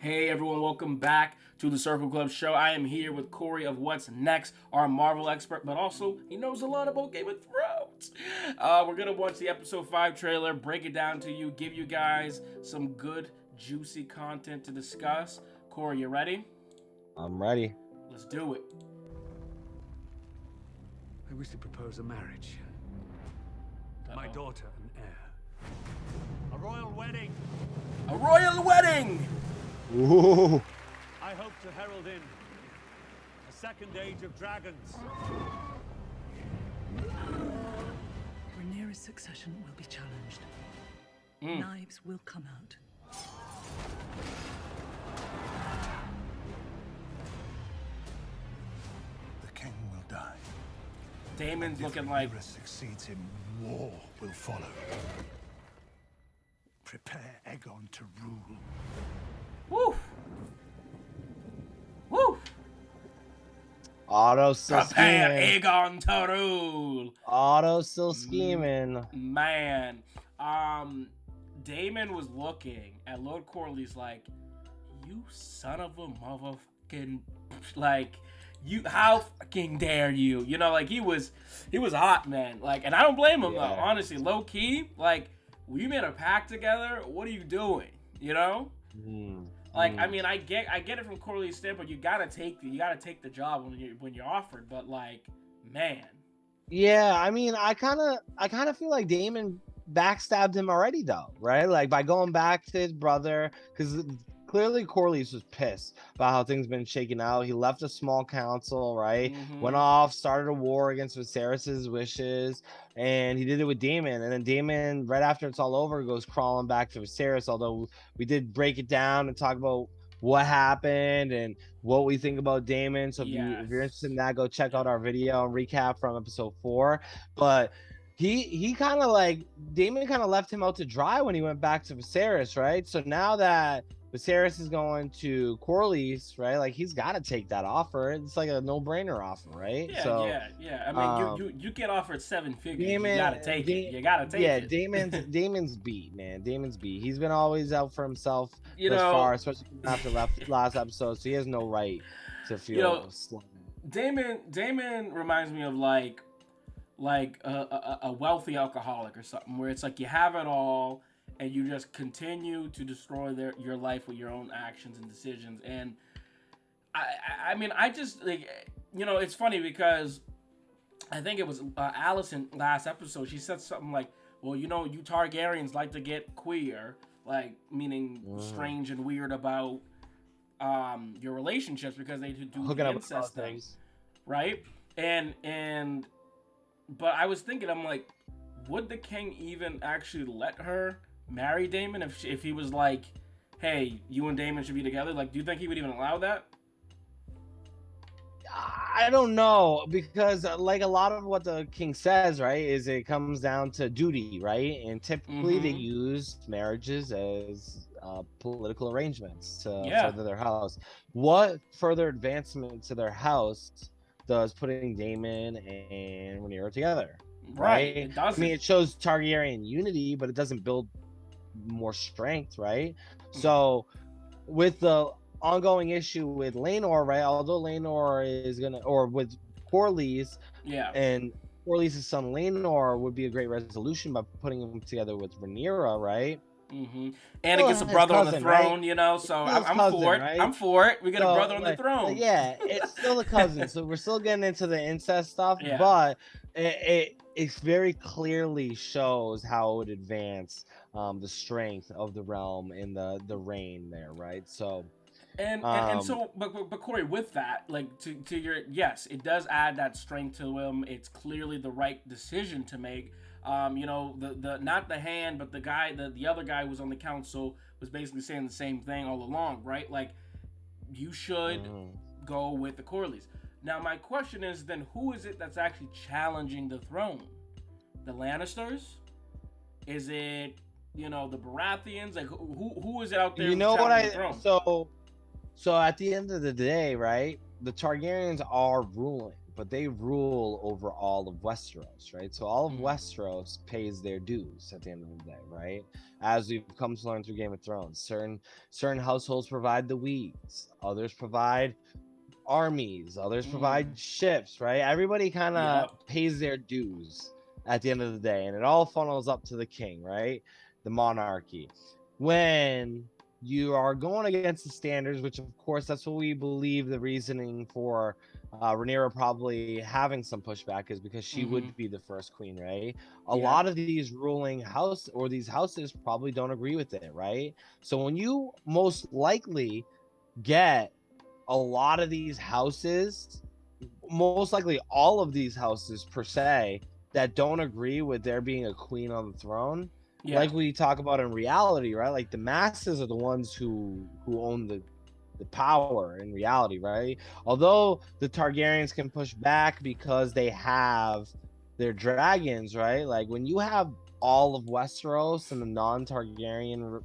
Hey everyone, welcome back to the Circle Club show. I am here with Corey of What's Next, our Marvel expert, but also he knows a lot about Game of Thrones. We're gonna watch the episode 5 trailer, break it down to you, give you guys some good, juicy content to discuss. Corey, you ready? I'm ready. Let's do it. I wish to propose a marriage. My daughter and heir. A royal wedding. A royal wedding! Ooh. I hope to herald in a second age of dragons. Rhaenyra's succession will be challenged. Knives will come out. The king will die. Damon's If looking like... Rhaenyra succeeds him, war will follow. Prepare Aegon to rule. Woo! Woo! Otto still Prepare scheming. Aegon to rule! Otto still scheming. Man, Damon was looking at Lord Corley's like, you son of a motherfucking, like, you, how fucking dare you? You know, like, he was hot, man. Like, and I don't blame him, though. Honestly, low key, like, we made a pact together. What are you doing? You know? Like, I mean, I get it from Corley's standpoint. You gotta take the job when you're offered. But like, man. Yeah, I mean, I kind of feel like Damon backstabbed him already, though, right? Like by going back to his brother, because clearly Corlys was pissed about how things been shaken out. He left a small council, right? Went off, started a war against Viserys's wishes, and he did it with Daemon. And then Daemon, right after it's all over, goes crawling back to Viserys. Although we did break it down and talk about what happened and what we think about Daemon. So if you're interested in that, go check out our video and recap from episode 4. But he kind of like, Daemon kind of left him out to dry when he went back to Viserys, right? So now that Viserys is going to Corlys, right? Like, he's got to take that offer. It's like a no-brainer offer, right? Yeah, yeah. I mean, you get offered 7 figures. You gotta take it. You gotta take it. Yeah, Damon's beat, man. Damon's beat. He's been always out for himself thus far, especially after last episode. So he has no right to feel slighted. Damon reminds me of like a wealthy alcoholic or something, where it's like you have it all and you just continue to destroy your life with your own actions and decisions. And I mean, I just, like, you know, it's funny because I think it was Allison last episode. She said something like, well, you know, you Targaryens like to get queer, like, meaning strange and weird about your relationships because they do hooking the up incest with things, right? But I was thinking, I'm like, would the king even actually let her marry Daemon if he was like, hey, you and Daemon should be together? Like, do you think he would even allow that? I don't know, because like a lot of what the king says, right, is it comes down to duty, right? And typically they use marriages as political arrangements to further their house. What further advancement to their house does putting Daemon and Rhaenyra together? Right? It doesn't. I mean, it shows Targaryen unity, but it doesn't build more strength, right? So with the ongoing issue with Laenor, right? Although Laenor is gonna, or with Corlys, and Corlys' son Laenor would be a great resolution by putting him together with Rhaenyra, right? And it gets a brother on the throne, right? You know, so I'm for it. Right? I'm for it. We get a brother on the throne. Yeah, it's still a cousin, so we're still getting into the incest stuff, but it very clearly shows how it would advance the strength of the realm and the reign there, right? So but Corey, with that, like to your, yes, it does add that strength to him. It's clearly the right decision to make. You know, the not the hand, but the other guy who was on the council was basically saying the same thing all along, right? Like, you should go with the Corleys. Now, my question is then, who is it that's actually challenging the throne? The Lannisters? Is it, you know, the Baratheons? Like, who is it out there? You know what the throne? So at the end of the day, right? The Targaryens are ruling, but they rule over all of Westeros, right? So all of Westeros pays their dues at the end of the day, right? As we've come to learn through Game of Thrones, certain households provide the weeds, others provide armies, others provide ships, right? Everybody kind of pays their dues at the end of the day, and it all funnels up to the king, right? The monarchy. When you are going against the standards, which of course that's what we believe the reasoning for Rhaenyra probably having some pushback is because she would be the first queen, right? A lot of these ruling house or these houses probably don't agree with it, right? So when you most likely get a lot of these houses, most likely all of these houses per se, that don't agree with there being a queen on the throne, like we talk about in reality, right? Like the masses are the ones who own the power in reality, right? Although the Targaryens can push back because they have their dragons, right? Like when you have all of Westeros and the non-Targaryen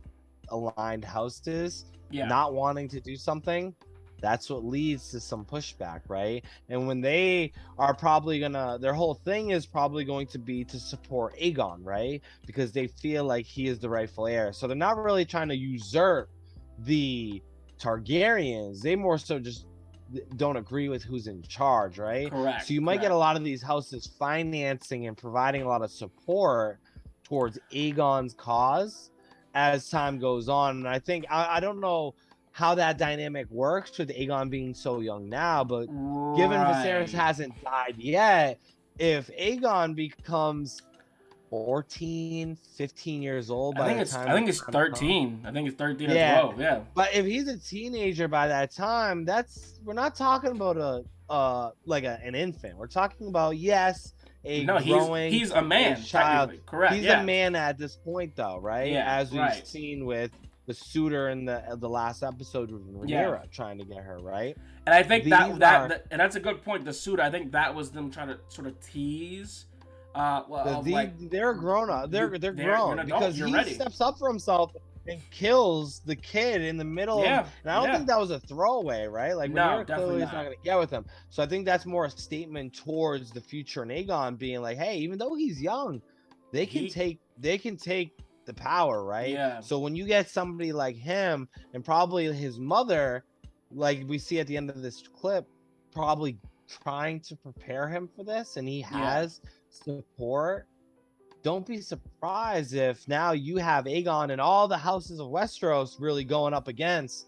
aligned houses not wanting to do something, that's what leads to some pushback, right? And when they are probably gonna, their whole thing is probably going to be to support Aegon, right? Because they feel like he is the rightful heir. So they're not really trying to usurp the Targaryens. They more so just don't agree with who's in charge, right? Correct. So you might get a lot of these houses financing and providing a lot of support towards Aegon's cause as time goes on. And I think, I don't know how that dynamic works with Aegon being so young now, but given Viserys hasn't died yet, if Aegon becomes 14, 15 years old I think it's 13. I think it's 13 or 12. Yeah. But if he's a teenager by that time, we're not talking about an infant. We're talking about he's a man child. Correct. He's a man at this point though, right? Yeah, as we've seen with the suitor in the last episode with Rhaenyra trying to get her, right? And I think that and that's a good point. The suitor, I think that was them trying to sort of tease. They're grown up. They're grown because he steps up for himself and kills the kid in the middle. And I don't think that was a throwaway, right? Like Rhaenyra clearly is not going to get with him. So I think that's more a statement towards the future in Aegon being like, hey, even though he's young, they can take the power, right? Yeah. So when you get somebody like him and probably his mother, like we see at the end of this clip, probably trying to prepare him for this, and he has support, don't be surprised if now you have Aegon and all the houses of Westeros really going up against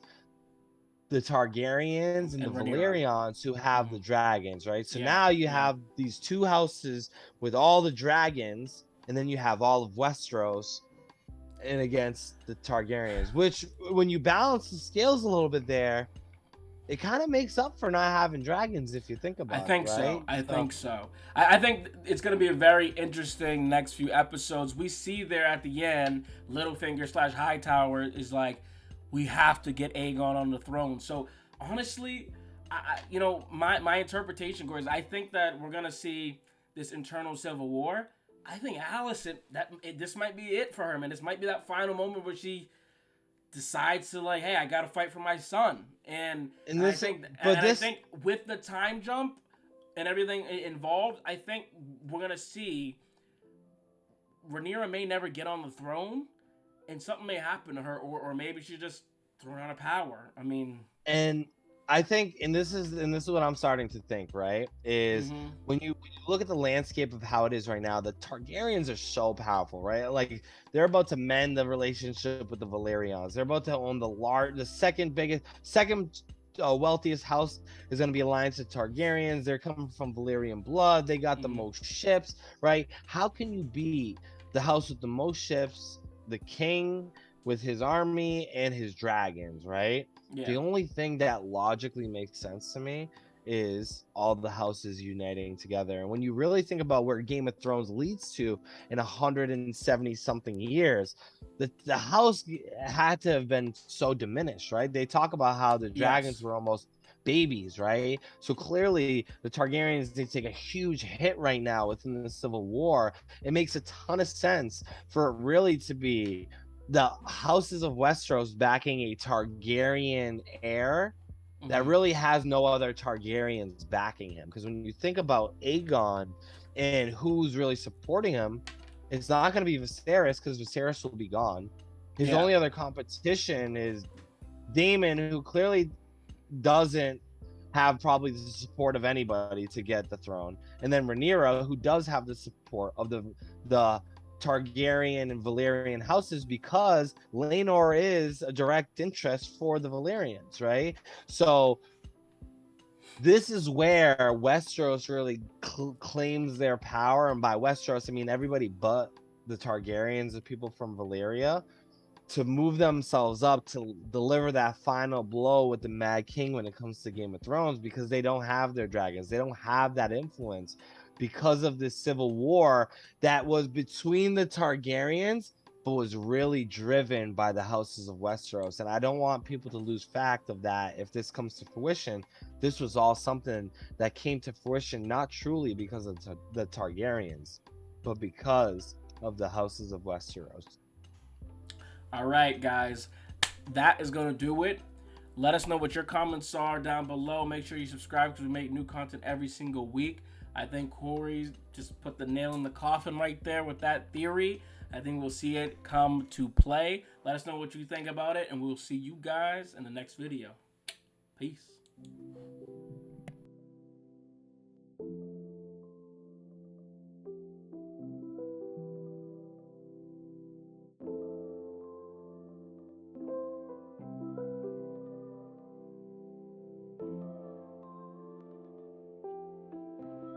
the Targaryens and the Valyrians who have the dragons, right? So now you have these two houses with all the dragons, and then you have all of Westeros and against the Targaryens, which when you balance the scales a little bit there, it kind of makes up for not having dragons if you think about it. I think so. I think it's going to be a very interesting next few episodes. We see there at the end, Littlefinger / Hightower is like, we have to get Aegon on the throne. So honestly, my interpretation, Gordon, is I think that we're going to see this internal civil war. I think Alicent, this might be it for her, man. This might be that final moment where she decides to hey, I got to fight for my son. I think with the time jump and everything involved, I think we're going to see Rhaenyra may never get on the throne and something may happen to her, or maybe she's just thrown out of power. I mean, and I think, and this is what I'm starting to think, right? Is when you look at the landscape of how it is right now, the Targaryens are so powerful, right? Like they're about to mend the relationship with the Valyrians. They're about to own the second wealthiest house is going to be aligned to Targaryens. They're coming from Valyrian blood. They got the most ships, right? How can you beat the house with the most ships, the king with his army and his dragons, right? Yeah. The only thing that logically makes sense to me is all the houses uniting together. And when you really think about where Game of Thrones leads to in 170 something years, the house had to have been so diminished, right? They talk about how the dragons were almost babies, right? So clearly the Targaryens, they take a huge hit right now within the Civil War. It makes a ton of sense for it really to be the houses of Westeros backing a Targaryen heir that really has no other Targaryens backing him. Because when you think about Aegon and who's really supporting him, it's not going to be Viserys, because Viserys will be gone. His only other competition is Daemon, who clearly doesn't have probably the support of anybody to get the throne, and then Rhaenyra, who does have the support of the Targaryen and Valyrian houses, because Laenor is a direct interest for the Valyrians, right? So this is where Westeros really claims their power, and by Westeros I mean everybody but the Targaryens, the people from Valyria, to move themselves up to deliver that final blow with the Mad King when it comes to Game of Thrones, because they don't have their dragons. They don't have that influence because of this civil war that was between the Targaryens, but was really driven by the houses of Westeros. And I don't want people to lose fact of that. If this comes to fruition, this was all something that came to fruition, not truly because of the Targaryens, but because of the houses of Westeros. All right, guys, that is going to do it. Let us know what your comments are down below. Make sure you subscribe, because we make new content every single week. I think Corey just put the nail in the coffin right there with that theory. I think we'll see it come to play. Let us know what you think about it, and we'll see you guys in the next video. Peace.